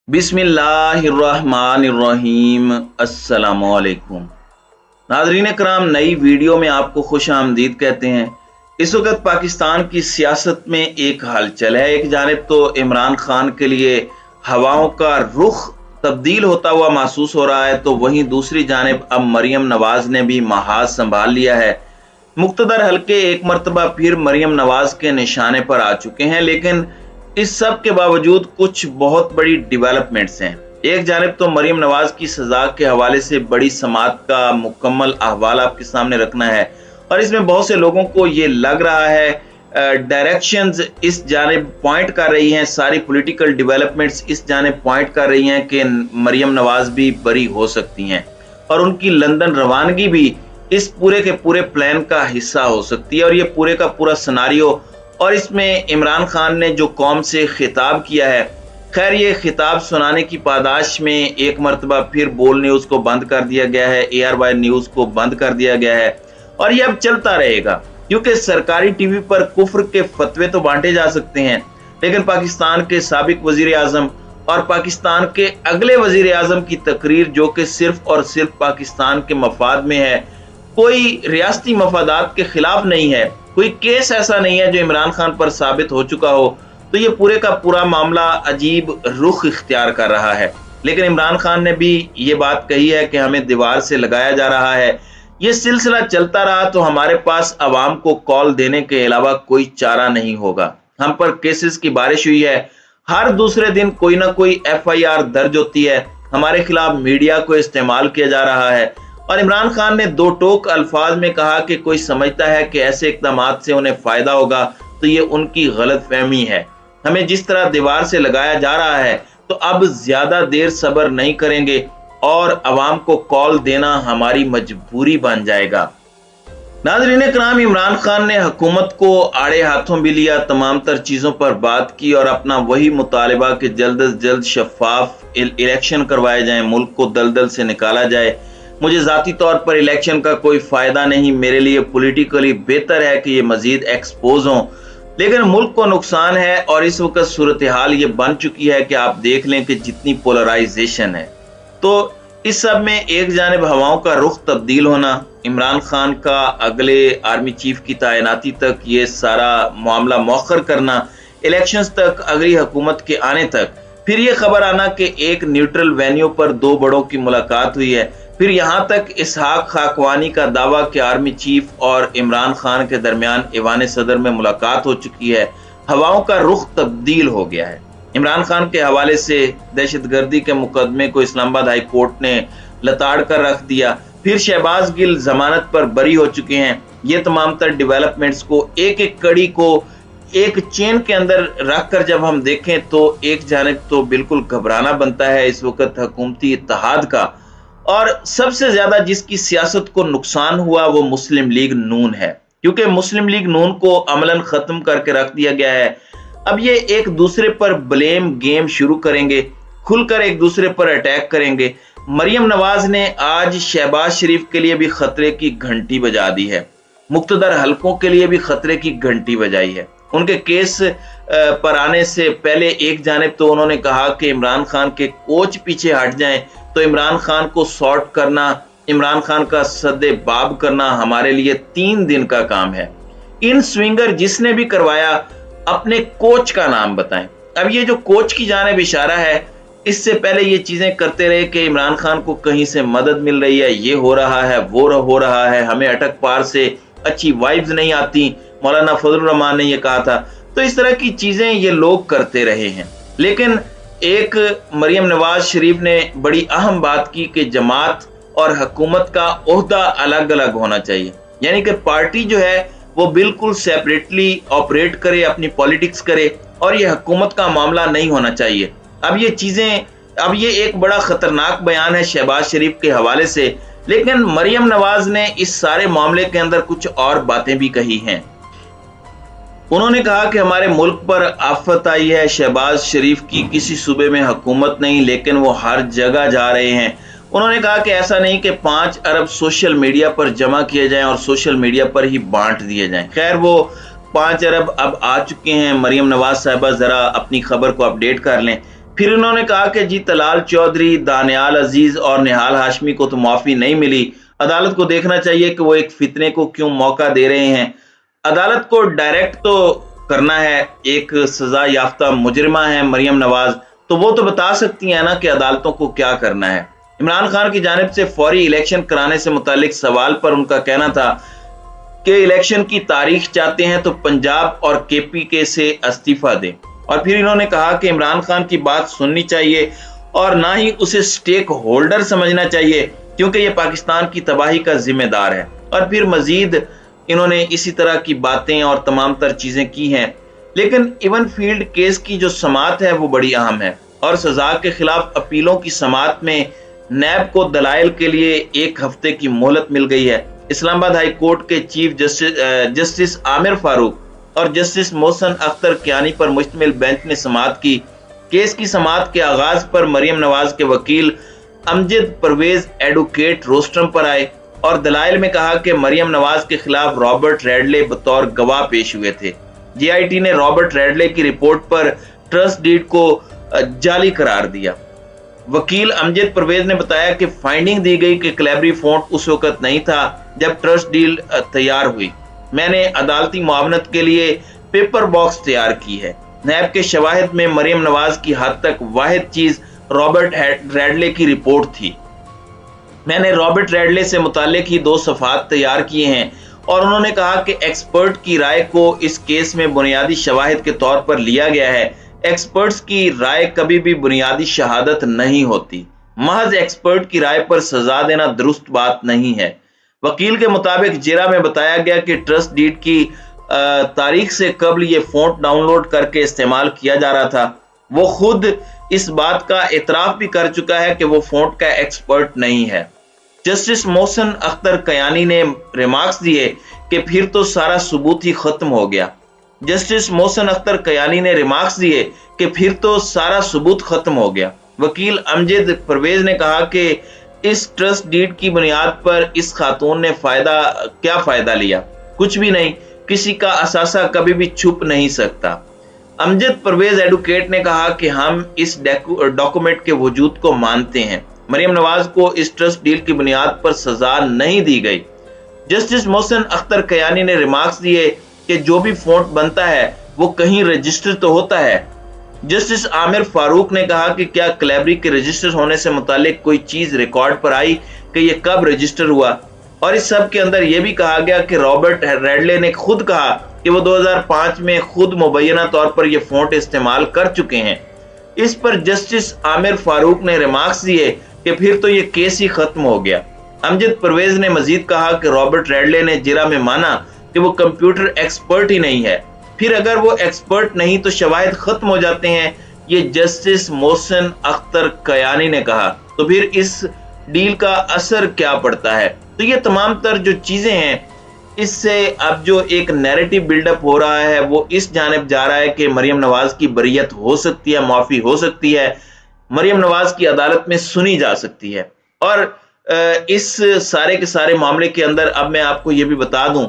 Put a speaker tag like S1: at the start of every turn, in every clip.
S1: बिस्मिल्लाहिर्रहमानिर्रहीम। अस्सलामुअलैकुम नाज़रीन कराम, नई वीडियो में आपको खुश आमदीद कहते हैं। इस वक्त पाकिस्तान की सियासत में एक हलचल है। एक जानिब तो इमरान खान के लिए हवाओं का रुख तब्दील होता हुआ महसूस हो रहा है, तो वहीं दूसरी जानिब अब मरियम नवाज ने भी महाज संभाल लिया है। मुक्तदर हल्के एक मरतबा फिर मरियम नवाज के निशाने पर आ चुके हैं, लेकिन इस सब के बावजूद कुछ बहुत बड़ी डेवलपमेंट्स हैं। एक जानिब तो मरियम नवाज की सजा के हवाले से बड़ी समाअत का मुकम्मल अहवाल आपके सामने रखना है, और इसमें बहुत से लोगों को ये लग रहा है डायरेक्शंस इस जानिब पॉइंट कर रही हैं, सारी पॉलिटिकल डेवलपमेंट्स इस जानिब पॉइंट कर रही हैं कि मरियम नवाज भी बरी हो सकती हैं, और उनकी लंदन रवानगी भी इस पूरे के पूरे प्लान का हिस्सा हो सकती है। और ये पूरे का पूरा सिनारियो, और इसमें इमरान खान ने जो कौम से खिताब किया है, खैर ये खिताब सुनाने की पादाश में एक मरतबा फिर बोल न्यूज़ को बंद कर दिया गया है, ARY न्यूज़ को बंद कर दिया गया है, और ये अब चलता रहेगा, क्योंकि सरकारी टीवी पर कुफ्र के फतवे तो बांटे जा सकते हैं, लेकिन पाकिस्तान के साबिक वजीर आजम और पाकिस्तान के अगले वजीर आजम की तकरीर, जो कि सिर्फ और सिर्फ पाकिस्तान के मफाद में है, कोई रियासती मफादात के खिलाफ नहीं है, कोई केस ऐसा नहीं है जो इमरान खान पर साबित हो चुका हो, तो ये पूरे का पूरा मामला अजीब रुख इख्तियार कर रहा है। लेकिन इमरान खान ने भी ये बात कही है कि हमें दीवार से लगाया जा रहा है। ये सिलसिला चलता रहा तो हमारे पास अवाम को कॉल देने के अलावा कोई चारा नहीं होगा। हम पर केसेस की बारिश हुई है, हर दूसरे दिन कोई ना कोई FIR दर्ज होती है, हमारे खिलाफ मीडिया को इस्तेमाल किया जा रहा है। और इमरान खान ने दो टोक अल्फाज में कहा कि कोई समझता है कि ऐसे इक़दामात से उन्हें फायदा होगा, तो ये उनकी गलत फहमी है। हमें जिस तरह दीवार से लगाया जा रहा है, तो अब ज्यादा देर सब्र नहीं करेंगे और अवाम को कॉल देना हमारी मजबूरी बन जाएगा। नाज़रीन कराम, इमरान खान ने हुकूमत को आड़े हाथों भी लिया, तमाम तर चीज़ों पर बात की और अपना वही मुतालबा कि जल्द अज जल्द शफाफ इलेक्शन करवाए जाएं, मुल्क को दलदल से निकाला जाए। मुझे ज़ाती तौर पर इलेक्शन का कोई फ़ायदा नहीं, मेरे लिए पॉलिटिकली बेहतर है कि ये मज़ीद एक्सपोज हों, लेकिन मुल्क को नुकसान है। और इस वक्त सूरत हाल ये बन चुकी है कि आप देख लें कि जितनी पोलराइजेशन है, तो इस सब में एक जानिब हवाओं का रुख तब्दील होना, इमरान खान का अगले आर्मी चीफ की तैनाती तक ये सारा मामला मौखर करना, इलेक्शंस तक अगली हुकूमत के आने तक, फिर ये खबर आना कि एक न्यूट्रल वेन्यू पर दो बड़ों की मुलाकात हुई है, फिर यहाँ तक इसहाक खाकवानी का दावा कि आर्मी चीफ और इमरान खान के दरमियान ईवान सदर में मुलाकात हो चुकी है। हवाओं का रुख तब्दील हो गया है। इमरान खान के हवाले से दहशतगर्दी के मुकदमे को इस्लामाबाद हाई कोर्ट ने लताड़ कर रख दिया, फिर शहबाज गिल जमानत पर बरी हो चुके हैं। ये तमाम तर डेवलपमेंट्स को एक एक कड़ी को एक चेन के अंदर रखकर जब हम देखें, तो एक जानिब तो बिल्कुल घबराना बनता है इस वक्त हुकूमती इत्तेहाद का, और सबसे ज्यादा जिसकी सियासत को नुकसान हुआ वो मुस्लिम लीग नून है, क्योंकि मुस्लिम लीग नून को अमलन खत्म करके रख दिया गया है। अब ये एक दूसरे पर ब्लेम गेम शुरू करेंगे, खुलकर एक दूसरे पर अटैक करेंगे। मरियम नवाज ने आज शहबाज शरीफ के लिए भी खतरे की घंटी बजा दी है, मुक्तदर हलकों के लिए भी खतरे की घंटी बजाई है। उनके केस पर आने से पहले एक जानिब तो उन्होंने कहा कि इमरान खान के कोच पीछे हट जाएं, तो इमरान खान को सॉर्ट करना, इमरान खान का सद्दे बाब करना हमारे लिए 3 दिन का काम है। इन स्विंगर जिसने भी करवाया, अपने कोच का नाम बताएं। अब ये जो कोच की जानिब इशारा है, इससे पहले ये चीजें करते रहे कि इमरान खान को कहीं से मदद मिल रही है, ये हो रहा है, वो हो रहा है, हमें अटक पार से अच्छी वाइब्स नहीं आती, मौलाना फजलुर रहमान ने ये कहा था। तो इस तरह की चीजें ये लोग करते रहे हैं। लेकिन एक मरियम नवाज शरीफ ने बड़ी अहम बात की कि जमात और हुकूमत का ओहदा अलग अलग होना चाहिए, यानी कि पार्टी जो है वो बिल्कुल सेपरेटली ऑपरेट करे, अपनी पॉलिटिक्स करे, और ये हुकूमत का मामला नहीं होना चाहिए। अब ये एक बड़ा खतरनाक बयान है शहबाज शरीफ के हवाले से, लेकिन मरियम नवाज ने इस सारे मामले के अंदर कुछ और बातें भी कही हैं। उन्होंने कहा कि हमारे मुल्क पर आफत आई है, शहबाज शरीफ की किसी सूबे में हुकूमत नहीं, लेकिन वो हर जगह जा रहे हैं। उन्होंने कहा कि ऐसा नहीं कि 5 अरब सोशल मीडिया पर जमा किए जाएं और सोशल मीडिया पर ही बांट दिए जाएं। खैर, वो 5 अरब अब आ चुके हैं। मरियम नवाज साहिबा जरा अपनी खबर को अपडेट कर लें। फिर इन्होंने कहा कि जी तलाल चौधरी, दानियाल अजीज और निहाल हाशमी को तो माफी नहीं मिली। अदालत को देखना चाहिए कि वो एक फितने को क्यों मौका दे रहे हैं। अदालत को डायरेक्ट तो करना है, एक सजा याफ्ता मुजरिमा है मरियम नवाज, तो वो तो बता सकती है ना कि अदालतों को क्या करना है। इमरान खान की जानिब से फौरी इलेक्शन कराने से मुतालिक सवाल पर उनका कहना था कि इलेक्शन की तारीख चाहते हैं तो पंजाब और केपीके से इस्तीफा दें। और फिर इन्होंने कहा कि इमरान खान की बात सुननी चाहिए और ना ही उसे स्टेक होल्डर समझना चाहिए, क्योंकि ये पाकिस्तान की तबाही का जिम्मेदार है। और फिर मजीद इन्होंने इसी तरह की बातें और तमाम तर चीजें की हैं। लेकिन इवन फील्ड केस की जो समाअत है वो बड़ी अहम है और सजा के खिलाफ अपीलों की समाअत में नैब को दलाइल के लिए 1 हफ्ते की मोहलत मिल गई है। इस्लामाबाद हाई कोर्ट के चीफ जस्टिस आमिर फारूक और जस्टिस मोहसन अख्तर कियानी पर मुश्तमिल बेंच ने समाअत की। केस की समाअत के आगाज पर मरियम नवाज के वकील अमजद परवेज एडवोकेट रोस्ट्रम पर आए और दलाइल में कहा कि मरियम नवाज के खिलाफ रॉबर्ट रैडले बतौर गवाह पेश हुए थे। जीआईटी ने रॉबर्ट रैडले की रिपोर्ट पर ट्रस्ट डीड को जाली करार दिया। वकील अमजद परवेज ने बताया कि फाइंडिंग दी गई कि क्लेबरी फोंट उस वक्त नहीं था जब ट्रस्ट डील तैयार हुई। मैंने अदालती मुआवनत के लिए पेपर बॉक्स तैयार की है। नैब के शवाहिद में मरियम नवाज की हद तक वाहिद चीज रॉबर्ट रैडले की रिपोर्ट थी। मैंने रॉबर्ट रैडले से मुताल्लिक ही 2 सफ़ात तैयार किए हैं और उन्होंने कहा कि एक्सपर्ट की राय को इस केस में बुनियादी शवाहिद के तौर पर लिया गया है। एक्सपर्ट्स की राय कभी भी बुनियादी शहादत नहीं होती। महज एक्सपर्ट की राय पर सजा देना दुरुस्त बात नहीं है। वकील के मुताबिक जिरा में बताया गया कि ट्रस्ट डीड की तारीख से कबल ये फोंट डाउनलोड करके इस्तेमाल किया जा रहा था। वो खुद इस बात का एतराफ भी कर चुका है कि वो फोंट का एक्सपर्ट नहीं है। जस्टिस मोहसन अख्तर कियानी ने रिमार्क्स दिए कि फिर तो सारा सबूत ही खत्म हो गया। जस्टिस मोहसन अख्तर कियानी ने रिमार्क्स दिए कि फिर तो सारा सबूत खत्म हो गया। वकील अमजद परवेज ने कहा कि इस ट्रस्ट डीड की बुनियाद पर इस खातून ने क्या फायदा लिया? कुछ भी नहीं। किसी का असासा कभी भी छुप नहीं सकता। अमजद परवेज एडवोकेट ने कहा कि हम इस डॉक्यूमेंट के वजूद को मानते हैं। मरियम नवाज को इस ट्रस्ट डील की बुनियाद पर सजा नहीं दी गई। जस्टिस मोहसन अख्तर कियानी ने रिमार्क्स दिए कि जो भी फोंट बनता है वो कहीं रजिस्टर तो होता है। जस्टिस आमिर फारूक ने कहा कि क्या क्लेबरी के रजिस्टर होने से मुतालिक कोई चीज रिकॉर्ड पर आई कि ये कब रजिस्टर हुआ? और इस सब के अंदर यह भी कहा गया कि रॉबर्ट रैडले ने खुद कहा कि वो 2005 में खुद मुबैना तौर पर यह फोंट इस्तेमाल कर चुके हैं। इस पर जस्टिस आमिर फारूक ने रिमार्क्स दिए कि फिर तो ये केस ही खत्म हो गया। अमजद परवेज ने मजीद कहा कि रॉबर्ट रैडले ने जिरा में माना कि वो कंप्यूटर एक्सपर्ट ही नहीं है। फिर अगर वो एक्सपर्ट नहीं तो शवाहिद खत्म हो जाते हैं, ये जस्टिस मोहसन अख्तर कियानी ने कहा। तो फिर इस डील का असर क्या पड़ता है? तो ये तमाम तर जो चीजें हैं, इससे अब जो एक नैरेटिव बिल्डअप हो रहा है वो इस जानिब जा रहा है कि मरियम नवाज की बरियत हो सकती है, माफी हो सकती है, मरियम नवाज की अदालत में सुनी जा सकती है। और इस सारे के सारे मामले के अंदर अब मैं आपको ये भी बता दूं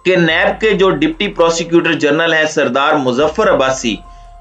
S1: कि नैब के जो डिप्टी प्रोसिक्यूटर जनरल हैं सरदार मुजफ्फर अब्बासी,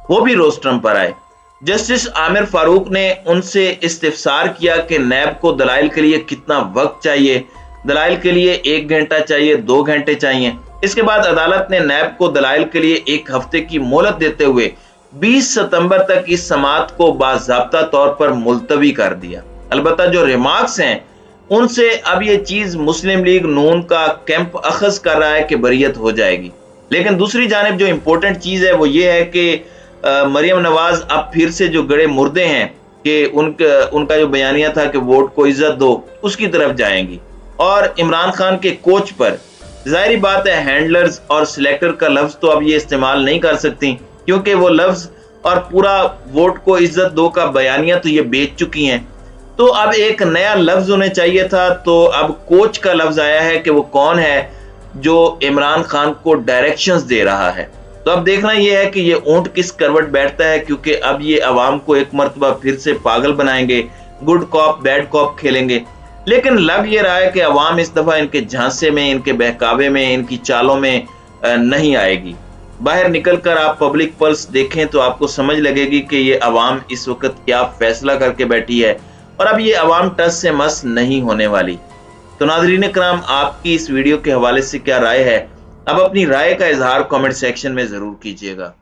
S1: वो भी रोस्ट्रम पर आए। जस्टिस आमिर फारूक ने उनसे इस्तिफसार किया कि नैब को दलाइल के लिए कितना वक्त चाहिए। दलाइल के लिए 1 घंटा चाहिए, 2 घंटे चाहिए। इसके बाद अदालत ने नैब को दलाइल के लिए 1 हफ्ते की मोहलत देते हुए 20 सितंबर तक इस समाअत को बाज़ाब्ता तौर पर मुलतवी कर दिया। अलबत्ता जो रिमार्क्स हैं उनसे अब ये चीज मुस्लिम लीग नून का कैंप अखज कर रहा है कि बरियत हो जाएगी। लेकिन दूसरी जानिब जो इंपॉर्टेंट चीज है वो ये है कि मरियम नवाज अब फिर से जो गड़े मुर्दे हैं कि उनका जो बयानिया था कि वोट को इज्जत दो, उसकी तरफ जाएंगी। और इमरान खान के कोच पर जाहिर बात है हैंडलर्स और सिलेक्टर का लफ्ज तो अब ये इस्तेमाल नहीं कर सकती, क्योंकि वो लफ्ज और पूरा वोट को इज्जत दो का बयानिया तो ये बेच चुकी हैं। तो अब एक नया लफ्ज उन्हें चाहिए था, तो अब कोच का लफ्ज आया है कि वो कौन है जो इमरान खान को डायरेक्शंस दे रहा है। तो अब देखना यह है कि ये ऊंट किस करवट बैठता है, क्योंकि अब ये अवाम को एक मर्तबा फिर से पागल बनाएंगे, गुड कॉप बैड कॉप खेलेंगे। लेकिन लग ये रहा है कि अवाम इस दफा इनके झांसे में, इनके बहकावे में, इनकी चालों में नहीं आएगी। बाहर निकलकर आप पब्लिक पल्स देखें तो आपको समझ लगेगी कि ये अवाम इस वक्त क्या फैसला करके बैठी है और अब ये अवाम टस से मस नहीं होने वाली। तो नाज़रीन कराम, आपकी इस वीडियो के हवाले से क्या राय है? अब अपनी राय का इजहार कमेंट सेक्शन में जरूर कीजिएगा।